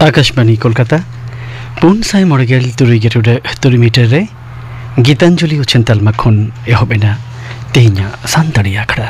आकाशबाणी कोलकाता पुन साई मरगेल तुरी मीटर रे गीतांजलि उछेंतल मखन एहोबेना तेहिया सांतड़ी आखड़ा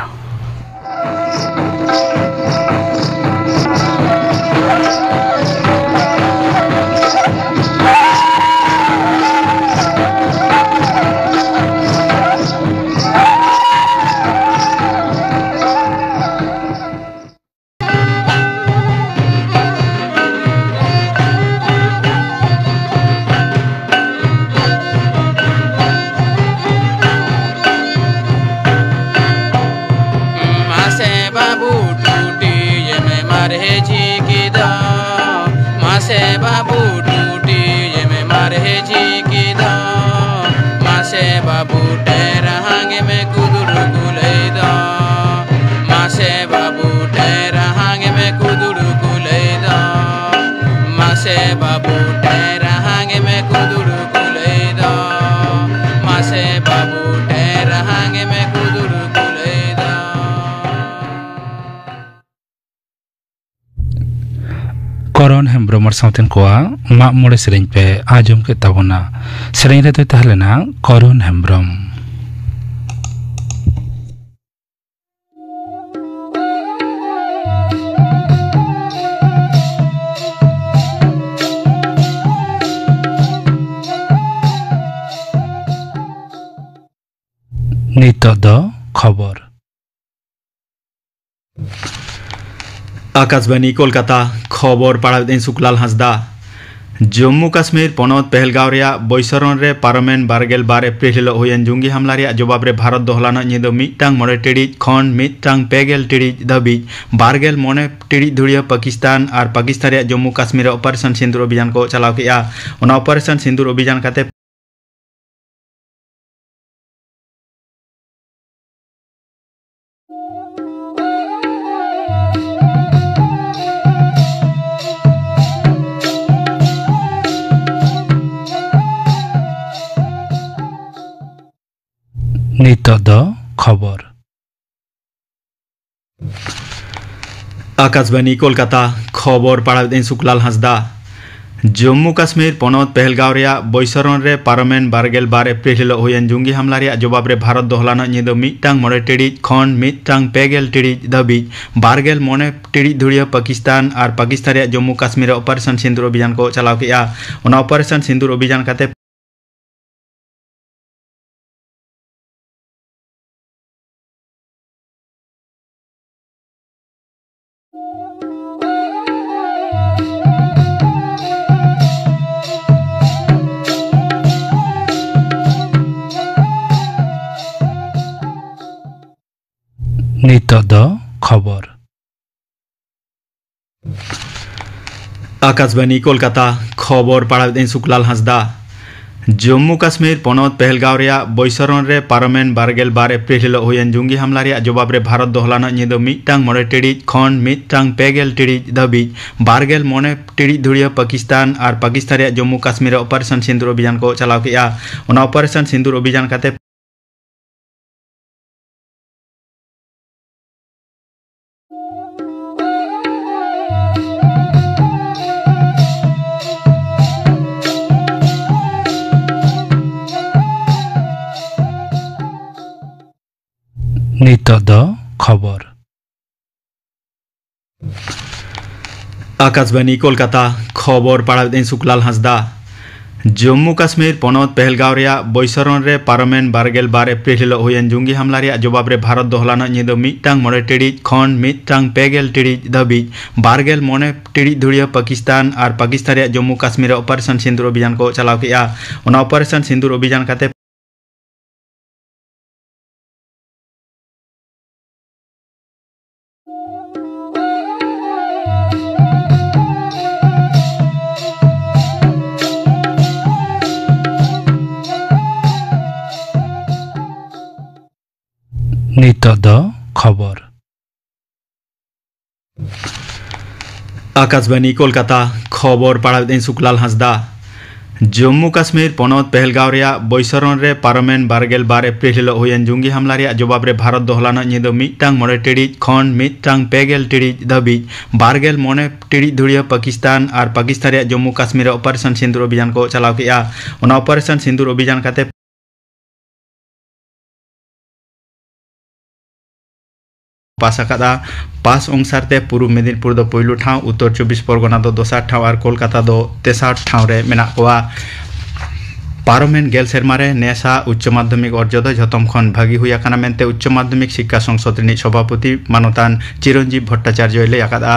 करण हेम्ब्रम साउथेन कोआ मा मोड़े सेरें पे आजम के तबना सेरें रे तो तहलेना करण हेम्ब्रम नितो द खबर आकाशबाणी कोलकाता खबर पढ़ादें सुकलाल हांसदा जम्मू काश्मीर पनत पहलगांव रे बैसरन रे पार्लामेंट बारगेल बार एप्रिल हिलो हुयन जुंगी हमला रे जवाब रे भारत दोहलाना निदो मिटांग मोड़े टिड़िज खन मिटांग पेगेल टिड़िज धाबिज बारगेल मोने टिड़िज धुड़िया पाकिस्तान और पाकिस्तान रे जम्मू काश्मीर ऑपरेशन सिंदूर अभियान को चलाव केया ओना ऑपरेशन सिंदूर अभियान काते नितो द खबर आकाशबाणी कोलकाता खबर पढ़ादें सुकलाल हांसदा जम्मू काश्मीर पनत पहलगांव रे बैसरन रे पार्लामेंट बारगेल बार एप्रिल हिलो हुयन जुंगी हमला रे जवाब रे भारत दोहलाना निदो मिटांग मोड़े टिड़िज खन मिटांग पेगेल टिड़िज धाबिज बारगेल मोने टिड़िज धुड़िया पाकिस्तान और पाकिस्तान रे जम्मू काश्मीर ऑपरेशन सिंदूर अभियान को चलाव केया ओना ऑपरेशन सिंदूर अभियान काते नितो द खबर आकाशबाणी कोलकाता खबर पढ़ादें सुकलाल हांसदा जम्मू काश्मीर पनत पहलगांव रे बैसरन रे पार्लामेंट बारगेल बार एप्रिल हिलो हुयन जुंगी हमला रे जवाब रे भारत दोहलाना निदो मिटांग मोड़े टिड़िज खन मिटांग पेगेल टिड़िज धाबिज बारगेल मोने टिड़िज धुड़िया पाकिस्तान और पाकिस्तान रे जम्मू काश्मीर ऑपरेशन सिंदूर अभियान को चलाव केया ओना ऑपरेशन सिंदूर अभियान काते नितो द खबर आकाशबाणी कोलकाता खबर पढ़ादें सुकलाल हांसदा जम्मू काश्मीर पनत पहलगांव रे बैसरन रे पार्लामेंट बारगेल बार एप्रिल हिलो हुयन जुंगी हमला रे जवाब रे भारत दोहलाना निदो मिटांग मोड़े टिड़िज खन मिटांग पेगेल टिड़िज धाबिज बारगेल मोने टिड़िज धुड़िया पाकिस्तान और पाकिस्तान रे जम्मू काश्मीर ऑपरेशन सिंदूर अभियान को चलाव केया ओना ऑपरेशन सिंदूर अभियान काते नितो द खबर आकाशबाणी कोलकाता खबर पढ़ादें सुकलाल हांसदा जम्मू कश्मीर पनौत पहलगांव रे बैसरन रे पारमेन बारगेल बार एप्रिल हिलो हुयन जुंगी हमला रे जवाब रे भारत दो हलाना निदो मिटटांग मोड़े टिड़िज खन मिटटांग पेगेल टिड़िज धाबिज बारगेल मोने टिड़िज धुड़िया पाकिस्तान और पाकिस्तान रे जम्मू कश्मीर ऑपरेशन सिंदूर अभियान को चलाव किया। ओना ऑपरेशन सिंदूर अभियान काते पासाकादा पास अंसारते पूर्व मेदिनीपुर दो पहिलु ठाव उत्तर 24 परगना दो दोसार ठाव और कोलकाता दो तेसार ठाव रे मेना कोआ। पारमेन गेल सेरमारे नेसा उच्च माध्यमिक अर्ज दो जतम खन भागी हुई आकाना मेनते उच्च माध्यमिक शिक्षा संसद रिनी सभापति मानतान चिरंजीव भट्टाचार्य ले आकादा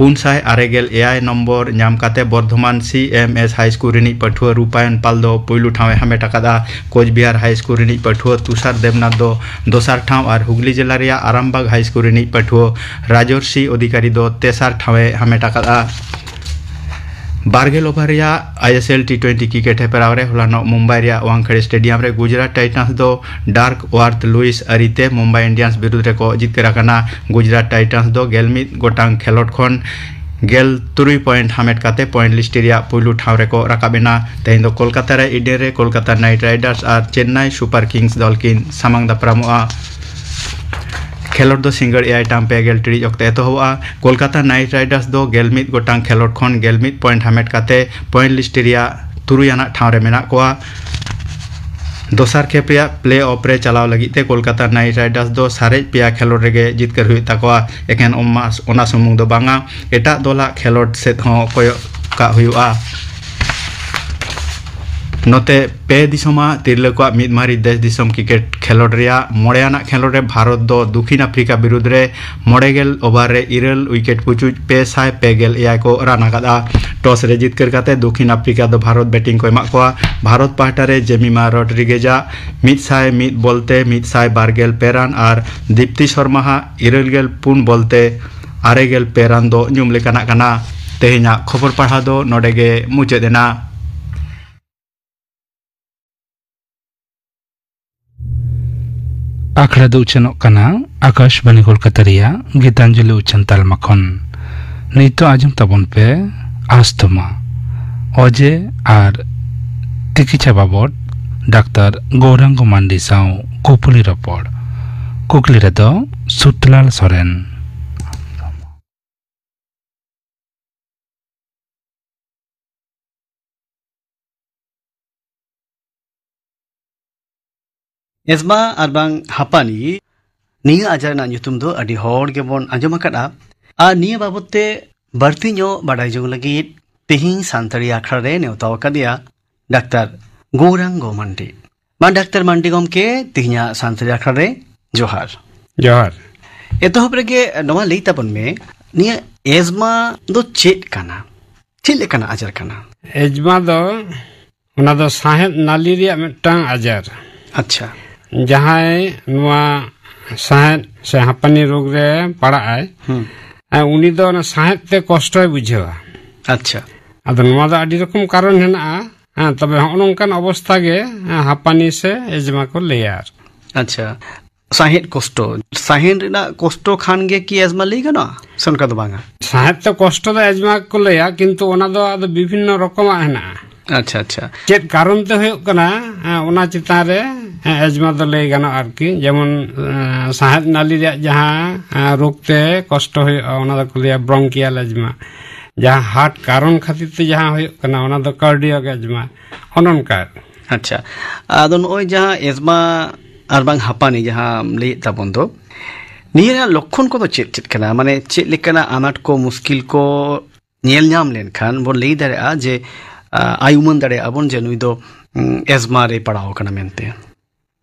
568 नम्बर नाम काते Bardhaman CMS high school Rini पठुआ Rupayan पाल दो पहिलु ठाव हमेट आकादा। कोचबिहार हाई स्कूल रिनी पठुआ तुषार देवनाथ दो दोसार ठाव और हुगली जिला रे आरामबाग हाई स्कूल रिनी पठुआ राजर्षि अधिकारी दो तेसार ठाव हमेट आकादा। बारगेल ओवर ISL T20 क्रिकेट हेपराव रे हलानो मुंबई रे वांखेड़े स्टेडियम रे गुजरात टाइटन्स दो डार्क वार्थ लुइस अरिते मुंबई इंडियंस विरुद्ध रे को जितकर आकाना। गुजरात टाइटन्स दो गेलमिद गोटांग खेलोट खन गेल 3 पॉइंट हामेट काते पॉइंट लिस्ट रे पुलु ठाव रे को राकाबेना। तेन दो कोलकाता रे इडे रे कोलकाता नाइट राइडर्स और चेन्नई सुपर किंग्स दल किन सामांग दापरामुआ। खेलोट दो सिंगल एआई टाम पेगेल टिड़िज अक्ते तो हुआ। कोलकाता नाइट राइडर्स दो गेलमिद गोटांग खेलोट खन गेलमिद पॉइंट हामेट काते पॉइंट लिस्ट रे 3 आना ठाव रे मेना कोआ। दोसार खेप रे प्ले ऑफ रे चलाव लगिते कोलकाता नाइट राइडर्स दो सारे पिया खेलोट रेगे जितकर हुई ताकोआ। एकेन ओना सुमुंग दो बांगा एटा दोला खेलोट सेत हो कोय का हुआ। नोते पे दिसमा तिरले को मिदमारी देश दिसम क्रिकेट खेलोट रिया मोड़ेयाना खेलोट रे भारत दो दक्षिण अफ्रीका विरुद्ध रे मोड़ेगेल ओवर रे 2 विकेट पुचुज 500 को राना कादा। टॉस रे जितकर काते दक्षिण अफ्रीका दो भारत बैटिंग को एमा कोआ। भारत पाहटा रे जेमिमा रोड्रिगेजा 101 बोलते 112 पेरान और दीप्ति शर्मा 24 बोलते 6 पेरान दो ᱧᱩᱢ ᱞᱮᱠᱟᱱᱟᱜ ᱠᱟᱱᱟ। तेहेᱧᱟᱜ खबर पढ़ा दो नोडेगे मुचादेना। आखड़ा दो उचनों कना आकाशवाणी कोलकाता रिया गीतांजलि उचन तालमा खन नितो आजम तबन पे आस्तमा ओजे आर तिकिचा बाबत डाक्टर गौरांग मांडी साव कोपुली रपड़ कुकली रेदो सुतलाल सोरेन। एजमा आरबांग हापानी निया आजारना ᱧᱩᱛᱩᱢ दो अडी होड़ गेबोन आंजम आकादा आ निया बाबते बढ़ती ᱧᱚ बाडाय जों लगित तेहिं सानताड़ी आखड़ा रे नेवता आकादिया डाक्टर गौरांग मांडी। मा डाक्टर मांडी गमके तेहिंया सानताड़ी आखड़ा रे जोहार जोहार। एतोहब रेगे नवा लई ताबन में निया एजमा दो चेत काना चेत लेकाना आजार काना। एजमा दो उना दो साहेब नाली रिया मिटांग आजार। अच्छा जहां नुआ साहेब से हापानी रोग रे पड़ा आय उनी दो ना साहेब ते कष्ट बुझेवा। अच्छा अद नुआ दो आदि रकम कारण हेना तबे नोंकान अवस्था गे हापानी से एजमा को लेयार। अच्छा साहेब साहेब रेना कष्ट खान गे की एजमा लई गना सनका दो बांगा। साहेब तो कष्ट दो एजमा को लेया किंतु ओना दो आद विभिन्न रकम हेना। अच्छा अच्छा चेत कारण ते होय कना ओना चितान रे एजमा दो लई गना आरकी जेमन साहेब नाली रे जहां रोग ते कष्ट होय ओना दो लिया ब्रोंकियल एजमा। जहां हार्ट कारण खातिर ते जहां होय कना ओना दो कार्डियक एजमा ओननका। अच्छा आदो नोय जहां एजमा आरबांग हापानी जहां लई ताबन दो निया लक्षण को दो चेत कना माने चेत लेकना आनाट को मुश्किल को नेल नाम लेन खान बो लई दारे जे आयुमन दारे अबन जे नुई दो एजमा रे पड़ाव कना मेनते।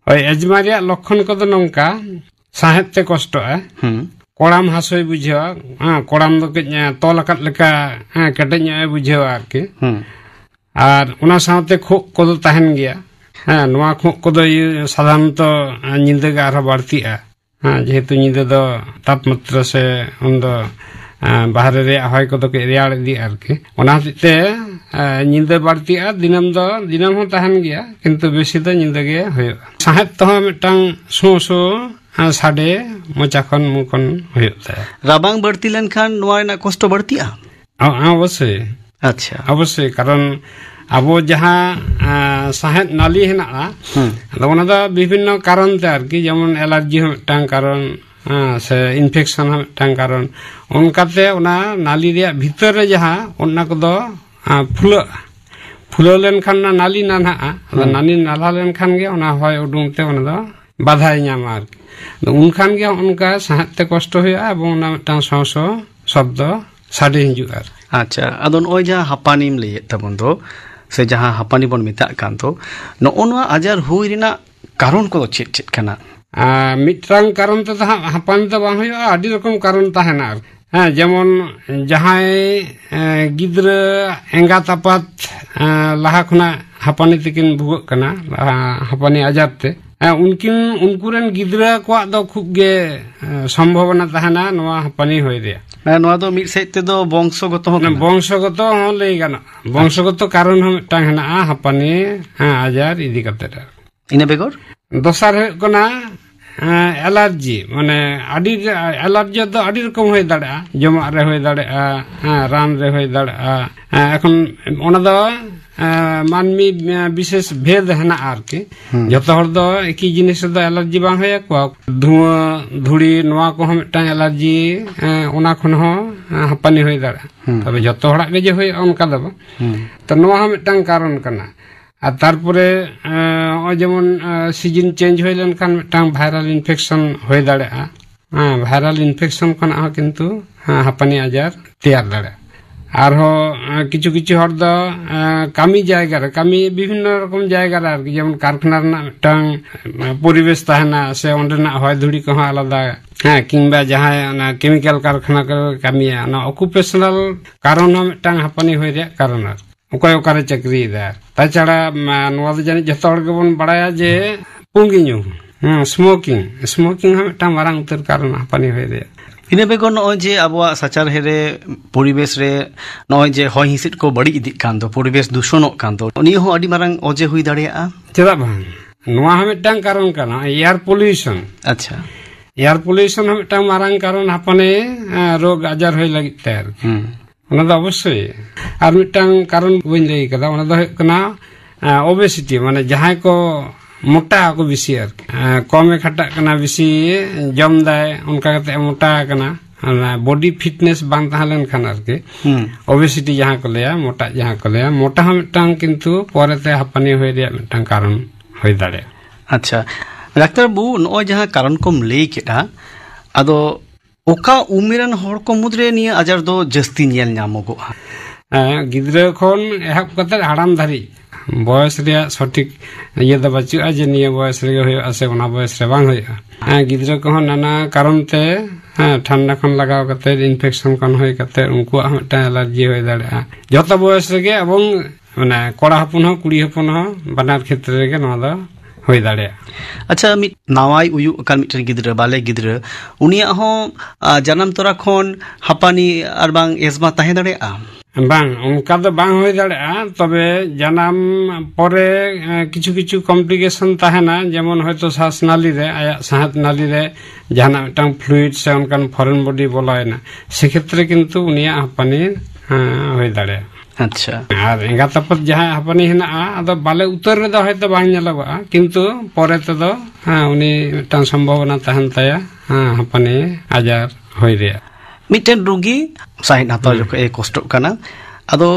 ओय एजमा रे लक्षण को दो नंका साहेब ते कष्ट है कोड़ाम हासोय बुझेवा कोड़ाम दो तोल आकात लेका केटेज ᱧᱚᱜ बुझेवा आरकी और उना साथे खोक को दो तहन गया। नुआ खोक को दो साधारणतो निंदा गे आरो बाड़तीआ जेहेतु निंदा दो तापमात्रा से उन दो बाहर रे हय को दो के रेयाड़ इदी आरकी ओना ते निंदा बाड़तीआ दिनम हो तहन गया किंतु बेसी दो निंदा गे होय। साहेब तो मिटांग सो साडे मोचा खन मुखन होय राबांग बढ़ती लेन खान नुआ ना कष्ट बढ़तीआ। अवश्य अच्छा अवश्य कारण abo jaha sahet nali henaka ado ona da bibhinno karon te arki jemon allergy ho mitang karon se infection ho mitang karon onkate ona nali reya bhitor re jaha onna kodo fulo len khan na nali nanha ado nani nala len khan ge ona hoy udung te ona do badhai nyama arki unkhan ge onka sahet te kosto hoya ebong ona mitang soso शब्द साडे हिजू are अच्छा अदो नय जहां हापानीम लय तबन दो से जहां हापानी बन मेता कान तो नोनवा आजार हुई रिना कारण को चेत चेत कना मिट्रांग कारण तो हापानी तो बांग होयो आदि रकम कारण ताहेना हां जेमन जहां गिद्र एंगात आपात लाहा खुना हापानी तकिन भुगक कना हापानी आजार ते उनकुरेन गिद्रा को दो खूब गे संभावना ताहेना नवा हापानी होय रे नवा दो मिड सेट ते दो वंशगत हो वंशगत हो लई गाना वंशगत कारण हो मिटांग हेना हापानी आजार इदि कते इने बेगर दोसार हो कना एलर्जी माने आदि एलर्जी दो आदि रकम होय दाड़ा जमा रे होय दाड़ा रान रे होय दाड़ा এখন ওনা দো मानमी विशेष भेद हेना आरके जतो हर दो एकी जिनिस दो एलर्जी बांग होय को धुआ धुड़ी नवा को हम मिटांग एलर्जी ओना खन हो हापानी होय दाड़ा तबे जतो हड़ा गे जे होय ओनका दो तो नवा हम मिटांग कारण कना আর তারপরে যেমন সিজন চেঞ্জ হয়ে লেনখান মিটাং ভাইরাল ইনফেকশন হয়ে দাঁড়ায় ভাইরাল ইনফেকশন খানা কিন্তু হাঁপানি আজার তেয়ার দাঁড়ায় আরও কিছু কিছু হর দো কামি জায়গার কামি বিভিন্ন রকম জায়গার আর কি যেমন কারখানার মিটাং পরিবেশ তাহেনা সে অন্ডেনাগ হয় ধুড়ি কহ আলাদা হ্যাঁ কিংবা যাহাই কেমিক্যাল কারখানা কামিয়া অকুপেশনাল কারণ মিটাং হাঁপানি হয়ে রে কারণ আর ওকয় ওকারে চাকরি দা তাছাড়া নোয়া জানি যত হড় গবন বাড়ায়া যে পুঙ্গি ñu স্মোকিং স্মোকিং মিটাং মারাং উত্তর কারণ হাঁপানি হয়ে রে इने बेगर नय जे आबवा सचार हेरे परिवेश रे नय जे हय हिसिट को बड़ी इदि कान दो परिवेश दूषणो कान दो नि हो अडि मारांग अजे हुई दाड़िया चेदा बांग नोआ हम मिटांग कारण काना एयर पोल्यूशन अच्छा एयर पोल्यूशन हम मिटांग मारांग कारण हापाने रोग आजार होय लागित तार ओना द अवश्य आर मिटांग कारण बइन लई कदा ओना द कना ओबेसिटी माने जहां को मोटा को बेसी आर कमे खटा कना बेसी जम दाय उनका कते मोटा कना बॉडी फिटनेस बांग ताहलेन खान आर के ओबेसिटी जहां को लेया मोटा हम मिटांग किंतु परेते हापानी होय रे मिटांग कारण होय दाड़े अच्छा डाक्टर बु नय जहां कारण को लई केडा आदो ओका उमेरन हर को मुद्रे निया आजार दो जस्ती नेल नामगो गिद्रा खन एहब कते हाड़ाम धारी बयस रे सठिक ये द बचुआ जे निया बयस रे होय आसे ओना बयस रे बांग होय गिद्रा को नाना कारण ते ठंडा खन लगाव कते इन्फेक्शन खन होय कते उनको हमटा एलर्जी होय दाड़ा जत बयस रे गे एवं माने कोड़ा हपन हो कुड़ी हपन हो बनार क्षेत्र रे गे नवा द होय दाड़े अच्छा मिट नावाई उयु कान मिटन गिद्रा बाले गिद्रा उनिया हो जन्म तोरा खन हापानी आर बांग एजमा ताहे दाड़े बांग उनका तो बांग होय दाड़ा तबे जन्म परे किछु किछु कॉम्प्लिकेशन ताहेना जेमन हयतो श्वास नाली रे आया साहत नाली रे जहाना मिटांग फ्लुइड से उनकान फॉरेन बॉडी बोलायना से क्षेत्र किंतु उनिया हापानी होय दाड़े अच्छा আর এঙ্গা তাপত যাহা হাপানি হেনা আদো বালে উত্তর রে দ হয়তো বাং নেলাবা কিন্তু পরে তো দ উনি টান সম্ভাবনা তাহান তায়া হাপানি আজার হই রে मिटेन रुगी साहिन हातो जो ए कष्ट कना आदो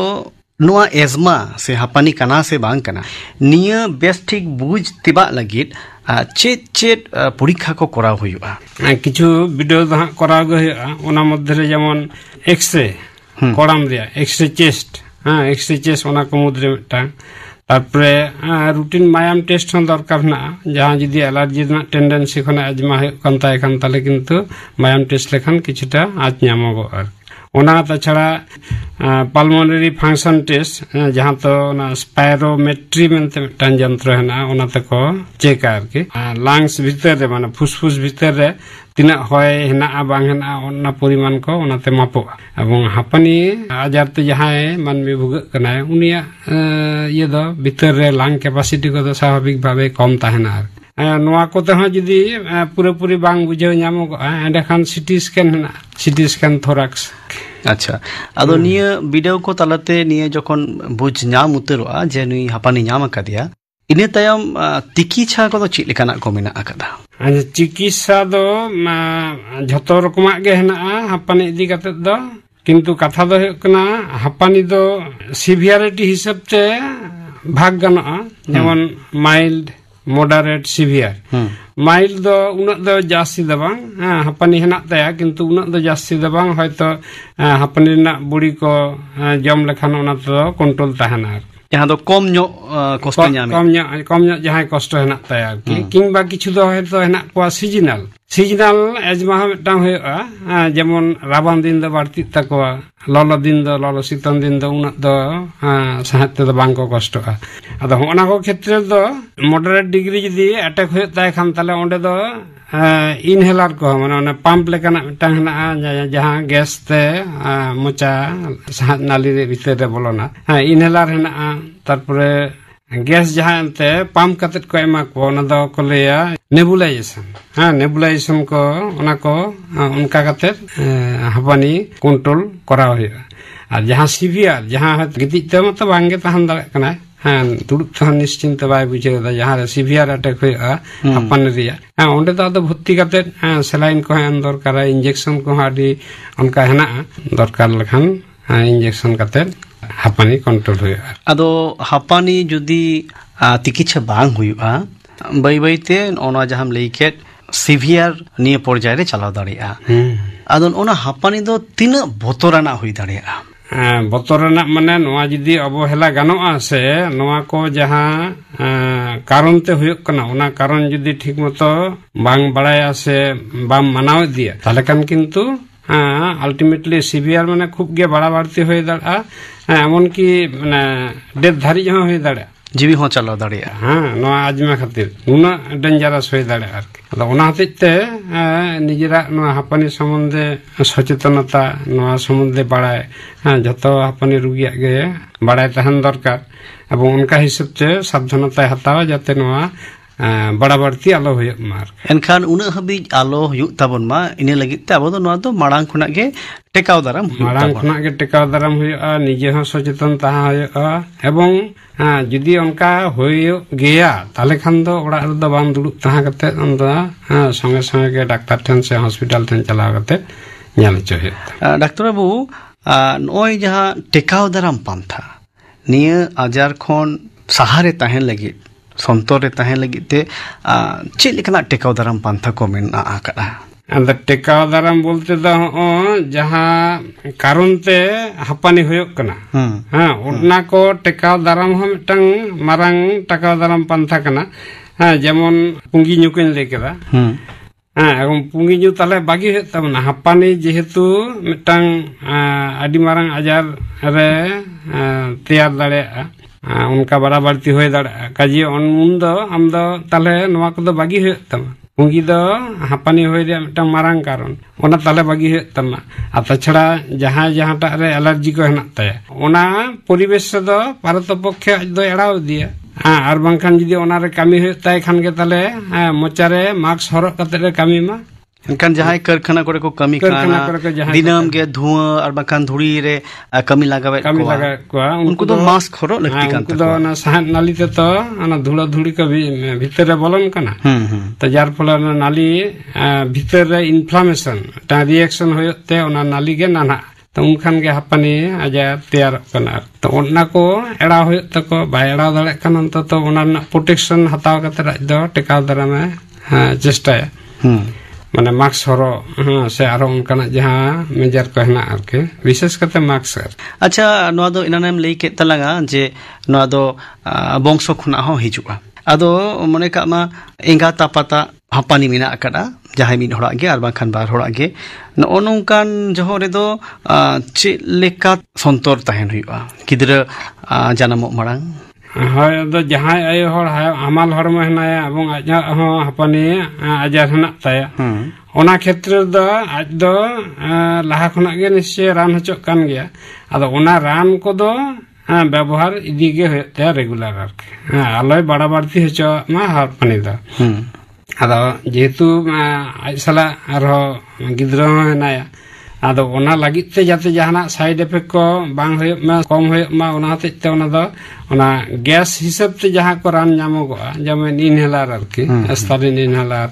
नोआ एजमा से हापानी कना से बांग कना निया बेस्ट ठीक बुझ तिबा लगित चेत चेत परीक्षा को करा हुआ किछु वीडियो द करा ग ओना मध्य रे जेमन एक्सरे कोड़ाम रे एक्सरे चेस्ट एक्सरे चेस्ट ओना को मुद्रे मिटा तारपरे रूटीन मायाम टेस्ट हन दरकार ना जहां जदि एलर्जी ना टेंडेंसी खना अजमा है कंता एखान ताले किंतु मायाम टेस्ट लेखन किछुटा आज ᱧᱟᱢᱚᱜᱚ आर ओना ताछाड़ा पाल्मोनारी फंक्शन टेस्ट जहां तो ना स्पायरोमेट्री मेंते मिटान यंत्र हेना ओना तको चेक आर के लंग्स भीतर रे माने फुसफुस भीतर रे तिना होय हेना बांग हेना ओना परिमाण को ओनाते मापो एवं हापानी आजार ते जहां मानवी भुगक कना उनिया ये दो भीतर रे लंग कैपेसिटी को तो स्वाभाविक भावे कम ताहेना ᱱᱚᱣᱟ ᱠᱚᱛᱮ ᱦᱚᱸ ᱡᱩᱫᱤ ᱯᱩᱨᱟᱹᱯᱩᱨᱤ ᱵᱟᱝ ᱵᱩᱡᱷᱟᱹᱣ ᱧᱟᱢᱚᱜᱚᱜᱼᱟ ᱮᱸᱰᱮᱠᱷᱟᱱ ᱥᱤᱴᱤ ᱥᱠᱮᱱ ᱦᱮᱱᱟᱜᱼᱟ, ᱥᱤᱴᱤ ᱥᱠᱮᱱ ᱛᱷᱚᱨᱟᱠᱥ᱾ ᱟᱪᱪᱷᱟ, ᱟᱫᱚ ᱱᱤᱭᱟᱹ ᱵᱤᱰᱟᱹᱣ ᱠᱚ ᱛᱟᱞᱟᱛᱮ ᱱᱤᱭᱟᱹ ᱡᱚᱠᱷᱚᱱ ᱵᱩᱡᱽ ᱧᱟᱢ ᱩᱛᱟᱹᱨᱚᱜᱼᱟ ᱡᱮ ᱱᱩᱭ ᱦᱟᱯᱟᱱᱤ ᱧᱟᱢ ᱟᱠᱟᱫᱮᱭᱟ, ᱤᱱᱟᱹ ᱛᱟᱭᱚᱢ ᱛᱤᱠᱤᱪᱷᱟ ᱠᱚᱫᱚ ᱪᱮᱫ ᱞᱮᱠᱟᱱᱟᱜ ᱠᱚ ᱢᱮᱱᱟᱜ ᱟᱠᱟᱫᱟ? ᱪᱤᱠᱤᱛᱥᱟ ᱫᱚ ᱡᱷᱚᱛᱚ ᱨᱚᱠᱚᱢᱟᱜ ᱜᱮ ᱦᱮᱱᱟᱜᱼᱟ ᱦᱟᱯᱟᱱᱤ ᱤᱫᱤ ᱠᱟᱛᱮᱫ ᱫᱚ, ᱠᱤᱱᱛᱩ ᱠᱟᱛᱷᱟ ᱫᱚ ᱦᱩᱭᱩᱜ ᱠᱟᱱᱟ ᱦᱟᱯᱟᱱᱤ ᱫᱚ সিভিয়ারিটি হিসাব তে ভাগ গানোয়া, যেমন মাইল্ড, মডারেট, সিভিয়ার। মাইল্ড ᱫᱚ ᱩᱱᱟᱹᱜ ᱫᱚ ᱡᱟᱹᱥᱛᱤ ᱫᱚ ᱵᱟᱝ, ᱦᱟᱯᱟᱱᱤ ᱦᱮᱱᱟᱜ ᱛᱟᱭᱟ ᱠᱤᱱᱛᱩ ᱩᱱᱟᱹᱜ ᱫᱚ ᱡᱟᱹᱥᱛᱤ ᱫᱚ ᱵᱟᱝ, ᱦᱚᱭᱛᱚ ᱦᱟᱯᱟᱱᱤ ᱨᱮᱱᱟᱜ ᱵᱩᱲᱤ ᱠᱚ ᱡᱚᱢ ᱞᱮᱠᱷᱟᱱ ᱚᱱᱟ ᱛᱮᱫᱚ ᱠᱚᱱᱴᱨᱳᱞ ᱛᱟᱦᱮᱱᱟ ᱟᱨᱠᱤ। ᱡᱟᱦᱟᱸ ᱫᱚ ᱠᱚᱢ ᱧᱚᱜ ᱠᱚᱥᱴᱚ ᱧᱟᱢᱮ, ᱠᱚᱢ ᱧᱚᱜ ᱡᱟᱦᱟᱸᱭ ᱠᱚᱥᱴᱚ ᱦᱮᱱᱟᱜ ᱛᱟᱭᱟ ᱟᱨᱠᱤ, ᱠᱤᱝᱵᱟ ᱠᱤᱪᱷᱩ ᱫᱚ ᱦᱚᱭᱛᱚ ᱦᱮᱱᱟᱜ ᱠᱚᱣᱟ ᱥᱤᱡᱤᱱᱟᱞ ᱮᱡᱢᱟ ᱦᱚᱸ ᱢᱤᱫᱴᱟᱝ ᱦᱩᱭᱩᱜᱼᱟ, ᱡᱮᱢᱚᱱ ᱨᱟᱵᱟᱝ ᱫᱤᱱ ᱫᱚ ᱵᱟᱹᱲᱛᱤᱜ ᱛᱟᱠᱚᱣᱟ, ᱞᱚᱞᱚ ᱫᱤᱱ ᱫᱚ ᱞᱚᱞᱚ ᱥᱤᱛᱩᱝ ᱫᱤᱱ ᱫᱚ ᱩᱱᱟᱹᱜ ᱫᱚ ᱥᱟᱦᱮᱫ ᱛᱮᱫᱚ ᱵᱟᱝ ᱠᱚ ᱠᱚᱥᱴᱚᱜᱼᱟ। ᱟᱫᱚ ᱦᱚᱸᱜᱼᱱᱟ ᱠᱚ ᱠᱷᱮᱛᱨᱮ ᱫᱚ ᱢᱚᱰᱟᱨᱮᱴ ᱰᱤᱜᱽᱨᱤ ᱡᱩᱫᱤ ᱮᱴᱮᱠ ᱦᱩᱭᱩᱜ ᱛᱟᱭ ᱠᱷᱟᱱ ᱛᱟᱦᱞᱮ ᱚᱸᱰᱮ ᱫᱚ ইনহেলার ᱠᱚ ᱢᱟᱱᱮ ᱚᱱᱟ ᱯᱟম্ᱯ ᱞᱮᱠᱟᱱᱟᱜ ᱢᱤᱫᱴᱟᱝ ᱦᱮᱱᱟᱜᱼᱟ ᱡᱟᱦᱟᱸ ᱜᱮᱥ ᱛᱮ ᱢᱚᱪᱟ ᱥᱟᱦᱮᱫ ᱱᱟᱞᱤ ᱵᱷᱤᱛᱟᱹᱨ ᱨᱮ ᱵᱚᱞᱚᱱᱟ, ইনহেলার ᱦᱮᱱᱟᱜᱼᱟ। ᱛᱟᱨᱯᱚᱨᱮ গ্যাস ᱡᱟᱦᱟᱸ ᱮᱱᱛᱮ ᱯᱟম্ᱯ ᱠᱟᱛᱮᱫ ᱠᱚ ᱮᱢᱟ ᱠᱚᱣᱟ ᱚᱱᱟ ᱫᱚ ᱠᱚ ᱞᱟᱹᱭᱟ নেবুলাইজেশন। নেবুলাইজেশন ᱠᱚ ᱚᱱᱟ ᱠᱚ ᱚᱱᱠᱟ ᱠᱟᱛᱮᱫ হাঁপানি কন্ট্রোল করা ᱦᱩᱭᱩᱜᱼᱟ। আর ᱡᱟᱦᱟᱸ সিভিয়ার, ᱡᱟᱦᱟᱸ ᱜᱤᱛᱤᱡ ᱛᱮ ᱢᱟᱛᱚ ᱵᱟᱝᱜᱮ ᱛᱟᱦᱮᱱ ᱫᱟᱲᱮᱭᱟᱜ ᱠᱟᱱᱟ, ᱫᱩᱲᱩᱵ ᱛᱮᱦᱚᱸ ᱱᱤᱥᱪᱤᱱᱛᱚ ᱵᱟᱭ ᱵᱩᱡᱷᱟᱹᱣ ᱮᱫᱟ, ᱡᱟᱦᱟᱸ ᱨᱮ ᱥᱤভিয়ার ᱮᱴᱮᱠ ᱦᱩᱭᱩᱜᱼᱟ হাঁপানি ᱨᱮᱭᱟᱜ, ᱚᱸᱰে ᱫᱚ ᱟᱫᱚ ᱵᱷᱚᱨᱛᱤ ᱠᱟᱛᱮᱫ স্যালাইন ᱠᱚᱦᱚᱸ ᱮᱢ ᱫᱚᱨᱠᱟᱨᱟ, ইনজেকশন ᱠᱚᱦᱚᱸ ᱟᱹᱰᱤ ᱚᱱᱠᱟ ᱦᱮᱱᱟᱜᱼᱟ, ᱫᱚᱨᱠᱟর ᱞᱮᱠᱷᱟᱱ ইনজেকশন ᱠᱟᱛᱮᱫ হাঁপানি কন্ট্রোল ᱦᱩᱭᱩᱜᱼᱟ। ᱟᱫᱚ ᱦᱟᱯᱟᱱᱤ ᱡᱩᱫᱤ ᱛᱤᱠᱤᱪᱷᱟ ᱵᱟᱝ ᱦᱩᱭᱩᱜᱼᱟ, ᱵᱟᱹᱭ ᱵᱟᱹᱭᱛᱮ ᱚᱱᱟ ᱡᱟᱦᱟᱸᱢ ᱞᱟᱹᱭ ᱠᱮᱫ সিভিয়ার নিয়ে পর্যায়ে রে চালাও দাঁড়িয়েগᱼᱟ। ᱟᱫᱚ ᱚᱱᱟ ᱦᱟᱯᱟᱱᱤ ᱫᱚ ᱛᱤᱱᱟᱹᱜ ᱵᱚᱛᱚᱨᱟᱱᱟᱜ ᱦᱩᱭ ᱫᱟᱲᱮᱭᱟᱜᱼᱟ? ᱵᱚᱛᱚᱨᱟᱱᱟᱜ ᱢᱟᱱᱮ ᱱᱚᱣᱟ ᱡᱩᱫᱤ ᱚᱵᱚᱦᱮᱞᱟ ᱜᱟᱱᱚᱜᱼᱟ ᱥᱮ ᱱᱚᱣᱟ ᱠᱚ ᱡᱟᱦᱟᱸ ᱠᱟᱨᱚᱱ তে ᱦᱩᱭᱩᱜ ᱠᱟᱱᱟ ᱚᱱᱟ ᱠᱟᱨᱚᱱ ᱡᱩᱫᱤ ᱴᱷᱤক ᱢᱚᱛᱚ ᱵᱟᱝ ᱵᱟᱲᱟᱭᱟ ᱥᱮ ᱵᱟᱢ ᱢᱟᱱᱟᱣ ᱤᱫᱤᱭᱟ তাহলে খান কিন্তু আলটিমেটলি সিভিয়ার মানে খুব গে বাড়াবাড়তি হয়ে দাঁড়ায়, এমনকি মানে ডেথ ধারিজ হয়ে হয়ে দাঁড়ায়, ᱡᱤᱣᱤ ᱦᱚᱸ ᱪᱟᱞᱟᱣ ᱫᱟᱲᱮᱭᱟᱜᱼᱟ। ᱱᱚᱣᱟ ᱟᱡᱢᱟ ᱠᱷᱟᱹᱛᱤᱨ ᱩᱱᱟᱹᱜ ᱰᱮᱧᱡᱟরাস হয়ে দাঁড়ায় আরকি। ᱟᱫᱚ ᱚᱱᱟ ᱦᱚᱛᱮᱡ তে নিজেরা ᱱᱚᱣᱟ হাঁপানি সম্বন্ধে সচেতনতা, ᱱᱚᱣᱟ সম্বন্ধে বাড়ায়, যত হাঁপানি রোগীয়াᱜ গে বাড়ায় তাহেন দরকার, এবং অনকা হিসেব তে সাবধানতায় হাতাওয়া যাতে ᱱᱚᱣᱟ ᱵᱟᱲᱟᱵᱟᱲᱛᱤ ᱟᱞᱚ ᱦᱩᱭᱩᱜ ᱢᱟ। ᱮᱱᱠᱷᱟᱱ ᱩᱱᱟᱹᱜ ᱦᱟᱹᱵᱤᱡ ᱟᱞᱚ ᱦᱩᱭᱩᱜ ᱛᱟᱵᱚᱱ ᱢᱟ, ᱤᱱᱟᱹ ᱞᱟᱹᱜᱤᱫ ᱛᱮ ᱟᱵᱚ ᱫᱚ ᱱᱚᱣᱟ ᱫᱚ ᱢᱟᱲᱟᱝ ᱠᱷᱚᱱᱟᱜ ᱜᱮ ᱴᱮᱠᱟᱣ ᱫᱟᱨᱟᱢ ᱦᱩᱭᱩᱜ ᱛᱟᱵᱚᱱᱟ। ᱢᱟᱲᱟᱝ ᱠᱷᱚᱱᱟᱜ ᱜᱮ ᱴᱮᱠᱟᱣ ᱫᱟᱨᱟᱢ ᱦᱩᱭᱩᱜᱼᱟ, ᱱᱤᱡᱮ ᱦᱚᱸ ᱥᱚᱪᱮᱛᱚᱱ ᱛᱟᱦᱮᱸ ᱦᱩᱭᱩᱜᱼᱟ, ᱮᱵᱚᱝ ᱡᱩᱫᱤ ᱚᱱᱠᱟ ᱦᱩᱭᱩᱜ ᱜᱮᱭᱟ ᱛᱟᱦᱞᱮ ᱠᱷᱟᱱ ᱫᱚ ᱚᱲᱟᱜ ᱨᱮᱫᱚ ᱵᱟᱝ ᱫᱩᱲᱩᱵ ᱛᱟᱦᱮᱸ ᱠᱟᱛᱮᱫ ᱚᱱᱟ ᱥᱚᱸᱜᱮ ᱥᱚᱸᱜᱮ ᱜᱮ ᱰᱟক্তার ᱴᱷᱮᱱ ᱥᱮ ᱦᱚᱥᱯᱤᱴᱟᱞ ᱴᱷᱮᱱ ᱪᱟᱞᱟᱣ ᱠᱟᱛᱮᱫ ᱧᱮᱞ ᱦᱚᱪᱚ ᱦᱩᱭᱩᱜᱼᱟ। ᱰᱟক্তার ᱵᱟᱵᱩ, ᱱᱚᱜᱼᱚᱭ ᱡᱟᱦᱟᱸ ᱴᱮᱠᱟᱣ ᱫᱟᱨᱟᱢ ᱯᱟᱱᱛᱷᱟ, ᱱᱤᱭᱟᱹ ᱟᱡᱟᱨ ᱠᱷᱚᱱ ᱥᱟᱦᱟᱨᱮ ᱛᱟᱦᱮᱱ ᱞᱟᱹᱜᱤᱫ, ᱥᱚᱱᱛᱚᱨ ᱨᱮ ᱛᱟᱦᱮᱱ ᱞᱟᱹᱜᱤᱫ তে ᱪᱮᱫ ᱞᱮᱠᱟᱱᱟᱜ ᱴᱮᱠᱟᱣ ᱫᱟᱨᱟᱢ ᱯᱟᱱᱛᱷᱟ ᱠᱚ ᱢᱮᱱᱟᱜ ᱟᱠᱟᱫᱟ? ᱟᱫᱚ ᱴᱮᱠᱟᱣ ᱫᱟᱨᱟᱢ বলতে ᱫᱚ ᱡᱟᱦᱟᱸ ᱠᱟᱨᱚᱱ তে হাঁপানি ᱦᱩᱭᱩᱜ ᱠᱟᱱᱟ, ᱚᱱᱟ ᱠᱚ ᱴᱮᱠᱟᱣ ᱫᱟᱨᱟᱢ ᱦᱚᱸ ᱢᱤᱫᱴᱟᱝ ᱢᱟᱨᱟᱝ ᱴᱮᱠᱟᱣ ᱫᱟᱨᱟᱢ ᱯᱟᱱᱛᱷᱟ ᱠᱟᱱᱟ। ᱡᱮᱢᱚᱱ ᱯᱩᱸᱜᱤ ᱧᱩ ᱠᱚᱧ ᱞᱟᱹᱭ ᱠᱮᱫᱟ, এবং পুঙ্গি ᱧᱩ তাহলে বাগি হয়ে তাবনা, হাঁপানি যেহেতু মিটাং আডি মারাং আজার রে তেয়ার দাঁড়ায়, উনকা বাড়াবাড়তি হয়ে দাঁড়ায়, কাজে উন দো আম দো তাহলে নোয়া কো বাগি হয়ে তামা। পুঙ্গি দো হাঁপানি হয়ে রে মিটাং মারাং কারণ, ওনা তাহলে বাগি হয়ে তামা। আর তাছাড়া জাহাঁ জাহাঁটা রে অ্যালার্জি কো হেনাক তায়া, ওনা পরিবেশ দো পারতপক্ষে আজ দো এড়াও দিয়ে, আর বাংখান যদি ওনারে কামি হয়ে তাই খান গে তাহলে মোচারে মাস্ক হরক কাতে রে কামি মা। ᱮᱱᱠᱷᱟᱱ ᱡᱟᱦᱟᱸᱭ ᱠᱟᱨᱠᱷᱟᱱᱟ ᱠᱚᱨᱮ ᱠᱚ ᱠᱟᱹᱢᱤ ᱠᱟᱱᱟ, ᱫᱤᱱᱟᱹᱢ ᱜᱮ ᱫᱷᱩᱣᱟᱹ ᱟᱨ ᱵᱟᱠᱷᱟᱱ ᱫᱷᱩᱲᱤ ᱨᱮ ᱠᱟᱹᱢᱤ ᱞᱟᱜᱟᱣᱮᱫ ᱠᱚᱣᱟ, ᱩᱱᱠᱩ ᱫᱚ ᱢᱟস্ক ᱦᱚᱨᱚᱜ ᱞᱟᱹᱠᱛᱤ ᱠᱟᱱ ᱛᱟᱠᱚᱣᱟ। ᱩᱱᱠᱩ ᱫᱚ ᱚᱱᱟ ᱥᱟᱦᱮᱫ ᱱᱟᱞᱤ ᱛᱮ ᱛᱚ ᱚᱱᱟ ᱫᱷᱩᱲᱟᱹ ᱫᱷᱩᱲᱤ ᱠᱚ ᱵᱷᱤᱛᱟᱹᱨ ᱨᱮ ᱵᱚᱞᱚᱱ ᱠᱟᱱᱟ, ᱛᱚ ᱡᱟᱨ ᱯᱷᱚᱞᱮ ᱚᱱᱟ ᱱᱟᱞᱤ ᱵᱷᱤᱛᱟᱹᱨ ᱨᱮ ইনফ্লামেশন টা রিঅ্যাকশন হয়ত তে ᱚᱱᱟ ᱱᱟᱞᱤ গে নানা, তো উনখান গে হাঁপানি আজার তেয়ারᱚᱜ ᱠᱟᱱᱟ। তো ᱚᱱᱟ ᱠᱚ এড়াও হয়ত তাকো, বাই এড়াও দাঁড়ায় কান অন্তত ᱚᱱᱟ ᱨᱮᱱᱟᱜ ᱯᱨᱚᱴᱮকশন ᱦᱟᱛᱟᱣ ᱠᱟᱛᱮ ᱟᱡ ᱫᱚ ᱴᱮᱠᱟᱣ ᱫᱟᱨᱟᱢᱮ চেষ্টায়, মানে মাস্ক হরᱚᱜ ᱥᱮ ᱟᱨᱚ ᱚᱱᱠᱟᱱᱟᱜ ᱡᱟᱦᱟᱸ ᱢᱮᱡᱟᱨ ᱠᱚ ᱦᱮᱱᱟᱜ ᱟᱨᱠᱤ, ᱵᱤᱥᱮᱥ ᱠᱟᱛᱮ ᱢᱟস্ক। ᱟᱪᱪᱷᱟ, ᱱᱚᱣᱟ ᱫᱚ ᱮᱱᱟᱱᱮᱢ ᱞᱟᱹᱭ ᱠᱮᱫ ᱛᱟᱞᱟᱝᱟ ᱡᱮ ᱱᱚᱣᱟ ᱫᱚ ᱵᱚᱝᱥᱚ ᱠᱷᱚᱱᱟᱜ ᱦᱚᱸ ᱦᱤᱡᱩᱜᱼᱟ। ᱟᱫᱚ ᱢᱚᱱᱮ ᱠᱟᱜ ᱢᱟ ᱮᱸᱜᱟᱛ ᱟᱯᱟᱛᱟᱜ ᱦᱟᱸᱯᱟᱱᱤ ᱢᱮᱱᱟᱜ ᱟᱠᱟᱫᱟ, ᱡᱟᱦᱟᱸᱭ ᱢᱤᱫ ᱦᱚᱲᱟᱜ ᱜᱮ ᱟᱨ ᱵᱟᱝᱠᱷᱟᱱ ᱵᱟᱨ ᱦᱚᱲᱟᱜ ᱜᱮ, ᱱᱚᱜᱼᱚ ᱱᱚᱝᱠᱟᱱ ᱡᱚᱦᱚᱜ ᱨᱮᱫᱚ ᱪᱮᱫ ᱞᱮᱠᱟ ᱥᱚᱱᱛᱚᱨ ᱛᱟᱦᱮᱱ ᱦᱩᱭᱩᱜᱼᱟ ᱜᱤᱫᱽᱨᱟᱹ ᱡᱟᱱᱟᱢᱚᱜ ᱢᱟᱲᱟᱝ? ᱦᱳᱭ, ᱟᱫᱚ ᱡᱟᱦᱟᱸᱭ ᱟᱭᱳ ᱦᱚᱲ ᱦᱟᱢᱟᱞ ᱦᱚᱲᱢᱚ ᱦᱮᱱᱟᱭᱟ ᱮᱵᱚᱝ ᱟᱡᱟᱜ ᱦᱚᱸ ᱦᱟᱸᱯᱟᱱᱤ ᱟᱡᱟᱨ ᱦᱮᱱᱟᱜ ᱛᱟᱭᱟ, ᱚᱱᱟ ᱠᱷᱮᱛᱨᱮ ᱫᱚ ᱟᱡ ᱫᱚ ᱞᱟᱦᱟ ᱠᱷᱚᱱᱟᱜ ᱜᱮ ᱱᱤশ্চᱭ ᱨᱟᱱ ᱦᱚᱪᱚᱜ ᱠᱟᱱ ᱜᱮᱭᱟ। ᱟᱫᱚ ᱚᱱᱟ ᱨᱟᱱ ᱠᱚᱫᱚ ব্যবহার ইদিকে হতে রেগুলার আর কি আলোয় বাড়া বাড়তি হচ্ছে মা হাঁপানি দ আদো যেহেতু আজ সালা আরো গিদ্রা হেনায়া আদো ওনা লাগিত তে যাতে জাহানা সাইড এফেক্ট को बांग होय मा कम होय मा ओना हते ते ओना दो ओना गैस हिसाब ते जहां को रान ᱧᱟᱢᱚᱜᱚᱜᱼᱟ যেমন ইনহেলার আর কি স্টারিন ইনহেলার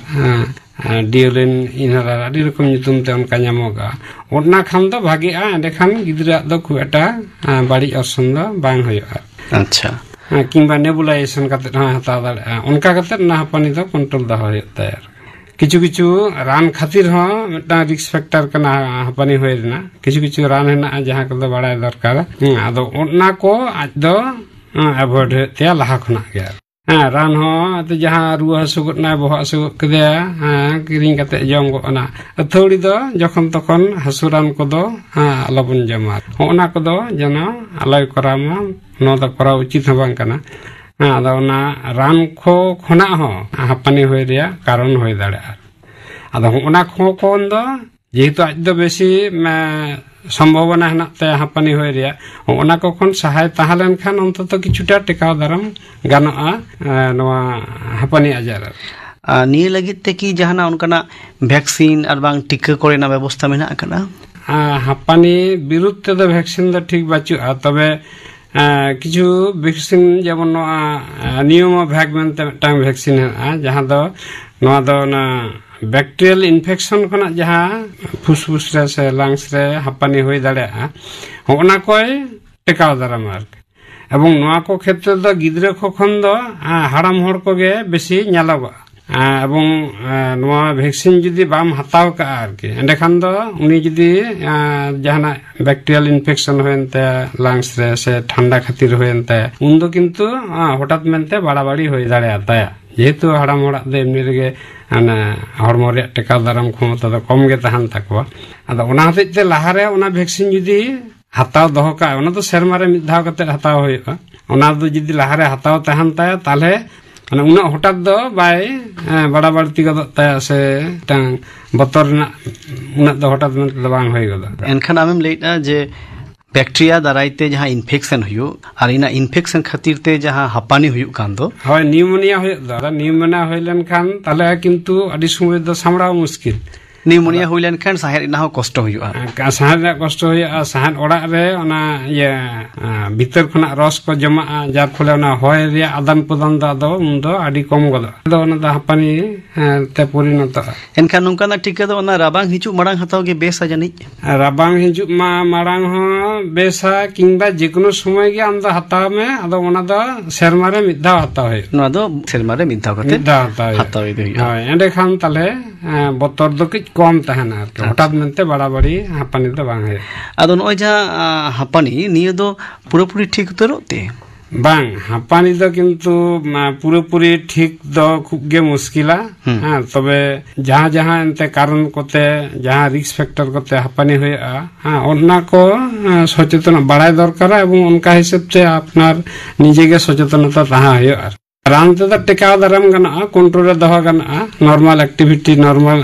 ডিওলিন ইনহেলার আদি রকম নিতুম তে অনকা ᱧᱟᱢᱚᱜᱚᱜᱼᱟ ওনা খান ᱫᱚ ᱵᱷᱟᱜᱮᱜᱼᱟ ᱮᱸᱰᱮ ᱠᱷᱟᱱ ᱜᱤᱫᱽᱨᱟᱹ ᱫᱚ ᱠᱷᱩᱵ ᱮᱴᱟ ᱵᱟᱹᱲᱤᱡ ᱚᱨᱥᱚᱝ ᱫᱚ ᱵᱟᱝ ᱦᱩᱭᱩᱜᱼᱟ আচ্ছা কিংবা নেবুলাইজেশন কাতে হাতাও দাঁড়ায় অনকা কাতে না হাঁপানি ᱫᱚ কন্ট্রোল ᱫᱚ ᱦᱩᱭᱩᱜ ᱛᱟᱭᱟ কিছু কিছু রান খাতির হো একটা রিস্ক ফ্যাক্টর কানা হাঁপানি হয়ে না কিছু কিছু রান হেনা যাহা কো বাড়ায় দরকার আদো ওনা কো আজ দো অ্যাভয়েড হতে লাহা খনা গে রান হো তো যাহা রুয়া হাসু না বহা হাসু কদে কিরিং কাতে জম গো না থৌড়ি দো যখন তখন হাসু রান কো দো আলাবন জমা ওনা কো দো যেন আলাই করামা নো দো করা উচিত হবাং কানা আদো না রান খো খনা হো হাঁপানি হয়ে রিয়া কারণ হয়ে দাঁড়ায় আদো ওনা খো কোন দো যেহেতু আজ দো বেশি সম্ভাবনা হেনা তে হাঁপানি হয়ে রিয়া ওনা কখন সাহায় তাহলেন খান অন্তত কিছুটা টেকাও দারাম গানোয়া নোয়া হাঁপানি আজার নিয়ে লাগিত তে কি জাহানা অনকানা ভ্যাকসিন আর বাং টিকা করেনা ব্যবস্থা মেনা আকানা হাঁপানি বিরুদ্ধে তো ভ্যাকসিন তো ঠিক বাঁচুয়া তবে কিছু ভ্যাকসিন যেমন নিয়ম ভ্যাক মেনতে মিদটাং ভ্যাকসিন হেনা যাহা দো নোয়া দো না ব্যাকটেরিয়াল ইনফেকশন খনা যাহা ফুসফুস রে সে লাংস রে হাঁপানি হয়ে দাঁড়ায় ওনা কয় টেকাও দারাম আর এবং নোয়া কো ক্ষেত্রে দো গিদ্রে কখন দো হাড়াম হড় কোগে বেশি ᱧᱮᱞᱚᱜᱚᱜᱼᱟ এবং নোয়া ভ্যাকসিন যদি বাম হাতাও কা আর কি এন্ডেখান দো উনি যদি জাহানা ব্যাকটেরিয়াল ইনফেকশন হয়েনতে লাংস রে সে ঠান্ডা খাতির হয়েনতে উন দো কিন্তু হঠাৎ মেনতে বাড়াবাড়ি হয়ে দাঁড়ায় তায়া যেহেতু হাড়াম হড়াক দো এমনি রেগে হরমো রে টেকাও দারাম ক্ষমতা দো কম গে তাহান তাকোয়া আদো ওনা হতেজ তে লাহারে ওনা ভ্যাকসিন যদি হাতাও দহ কা ওনা তো সেরমারে মিদ ধাও কাতে হাতাও হইবা ওনা দো যদি লাহারে হাতাও তাহান তায়া তাহলে মানে উনা হঠাৎ দো বাই বাড়া বাড়তি গদত তায়া সে টাং বতর না উনা দো হঠাৎ মেনতে দো বাং হই গদা এনখান আমেম লেইটা যে ব্যাকটেরিয়া দারাইতে যাহা ইনফেকশন হইউ আর ইনা ইনফেকশন খাতির তে যাহা হাঁপানি হইউ কান দো হয় নিউমোনিয়া হই দো নিউমোনিয়া হইলেন খান তাহলে কিন্তু আদি সময় দো সামড়াও মুশকিল নিউমোনিয়া হইলেন খান সাহের ইনা হো কষ্ট হইউয়া সাহের কষ্ট হইয়া সাহের ওড়া রে ওনা ইয়া ভিতর খনা রস কো জমা যার ফলে ওনা হয় রে আদান প্রদান দো উন দো আদি কম গদ দো ওনা দো হাঁপানি তে পরিণত এনখান নংকানা টিকা দো ওনা রাবাং হিচু মারাং হাতাও গে বেশ জানি রাবাং হিজু মা মারাং হ বেসা কিংবা যে কোনো সময় গে আম দো হাতাও মে আদো ওনা দো সেরমারে মিদ্ধাও হাতাও হয় নোয়া দো সেরমারে মিদ্ধাও কাতে হাতাও হই হয় এন্ডে খান তাহলে বতর দো কি কম তাহানা আর হঠাৎ মেনতে বাড়াবাড়ি হাঁপানি দো বাং হয় আদো নয় যা হাঁপানি নিয়ে দো পুরোপুরি ঠিক উতরতে বাং হাঁপানি দো কিন্তু পুরোপুরি ঠিক দো খুব গে মুশকিলা হ্যাঁ তবে যাহা যাহা এনতে কারণ কোতে যাহা রিস্ক ফ্যাক্টর কোতে হাঁপানি হইয়া হ্যাঁ ওনা কো সচেতন বাড়াই দরকার এবং অনকা হিসেবে আপনার নিজেকে সচেতনতা তাহা হইয়া রান তে দো টেকাও দারাম গানোয়া কন্ট্রোলে দহ গানোয়া নরমাল অ্যাক্টিভিটি নরমাল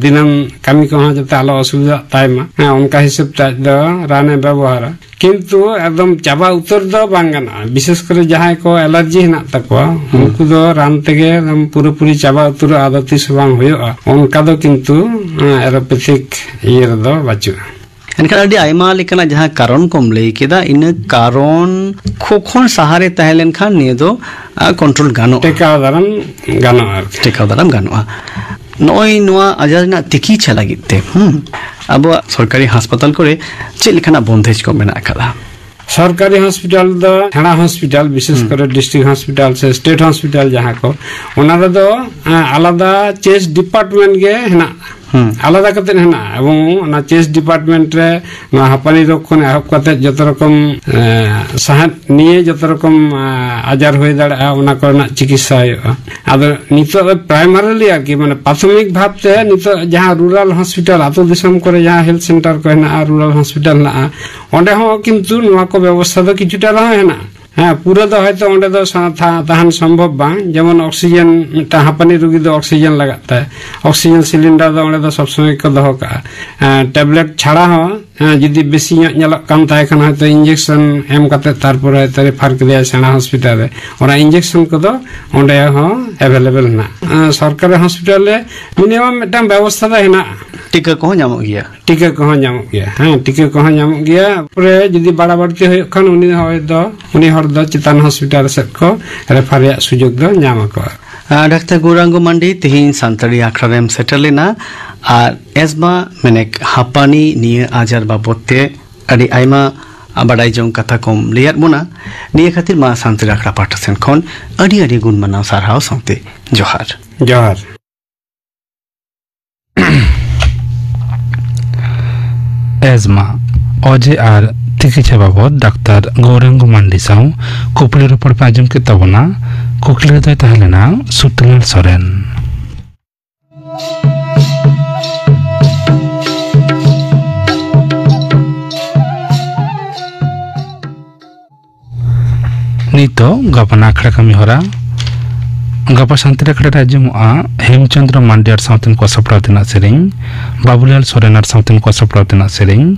দিনাম কামি কো যাতে আলো অসুবিধা তাই মা হ্যাঁ অনকা হিসেব তে দো রানে ব্যবহার কিন্তু একদম চাবা উত্তর দো বাং গানোয়া বিশেষ করে যাহাই কো অ্যালার্জি হেনা তাকোয়া উনকু দো রান থেকে পুরোপুরি চাবা উত্তর আদতি সবাং হইয়া অনকা দো কিন্তু এলোপ্যাথিক ইয়ের দো বাঁচুয়া এনখান আদি আইমা লেকানা যাহা কারণ কম লই কেদা ইনা কারণ খোখন সাহারে তাহলেন খান নিয়ে দো কন্ট্রোল গানো টেকাও দারাম গানো আর টেকাও দারাম গানোয়া নয় নোয়া আজারনা তিকি ছালাগিতে আবো সরকারি হাসপাতাল করে চে লেখানা বন্ধেজ কম মেনা আকাদা সরকারি হসপিটাল দো থানা হসপিটাল বিশেষ করে ডিস্ট্রিক্ট হসপিটাল সে স্টেট হসপিটাল যাহা কো ওনারা দো আলাদা চেস্ট ডিপার্টমেন্ট গে হেনা আলাদা কাতে হেনা এবং না চেস্ট ডিপার্টমেন্ট রে হাঁপানি রোগ খন এহব কাতে যত রকম সাহায্য নিয়ে যত রকম আজার হয়ে দাঁড়ায় ওনা করনা চিকিৎসা হইয়া আদো নিতো প্রাইমারিলি আর কি মানে প্রাথমিক ভাবতে নিতো যাহা রুরাল হসপিটাল আতো দিশম করে যাহা হেলথ সেন্টার কয় না রুরাল হসপিটাল না ওন্ডে হো কিন্তু নোয়া কো ব্যবস্থা তো কিছুটা রহে না হ্যাঁ পুরো তো হয়তো ওন্ডে তো তাহান সম্ভব বাং যেমন অক্সিজেন মিটা হাঁপানি রোগী তো অক্সিজেন লাগাতে অক্সিজেন সিলিন্ডার তো ওন্ডে তো সবসময় কো দহ কা ট্যাবলেট ছাড়া হো जुदी बेसी nyalak kan tae kan hoyto injection em kate tarpore tare far kediya sena hospital re ora injection kodo onde ho available na sarkari hospital re minimum metang ব্যবস্থা da hena টিকা ko nyamok gya টিকা কহ nyamok gya টিকা কহ nyamok gya pore judi bada barti hoyok kan uni hor do chitan hospital set ko refer ya sujog do nyamako Dr. Gourango Mandi tihin santari akhrarem settlena ar asthma menek hapani niya ajar babotte adi aima badai jong kata kom liat muna niya khatir ma santari akhra patasen khon adi gun mana sarhau sangte johar asthma oje ar চিকিৎসা বাবদ doctor Gauranga mandi Sau কুকলির উপর পাজম কে তবনা কুকলির দায় তাহলে না সুতলাল সরেন নিতো গপনা আখড়া কামি হরা गपा शांति रखड़े राज्य मुआ हेमचंद्र मांडियार साउथन को सप्रावतिना सेरिंग बाबुलाल सोरेनार साउथन को सप्रावतिना सेरिंग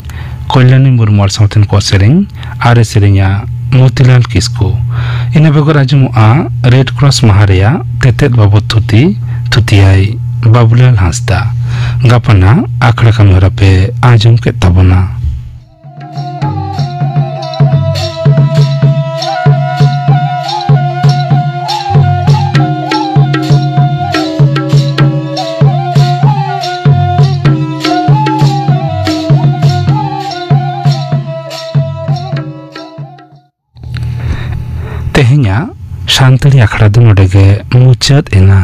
कल्याणी मुर्मुआर साउथन को सेरिंग आरे सेरिंगा मोतीलाल किस्को इना बेगो राज्य मुआ रेड क्रॉस महारिया तेतेत बाबू थुतियाई बाबुलाल हांसदा गपना आखड़ा कमरा पे आजम के तबना तेहኛ शांतरी आखड़ा दो नोडेगे मुचत एना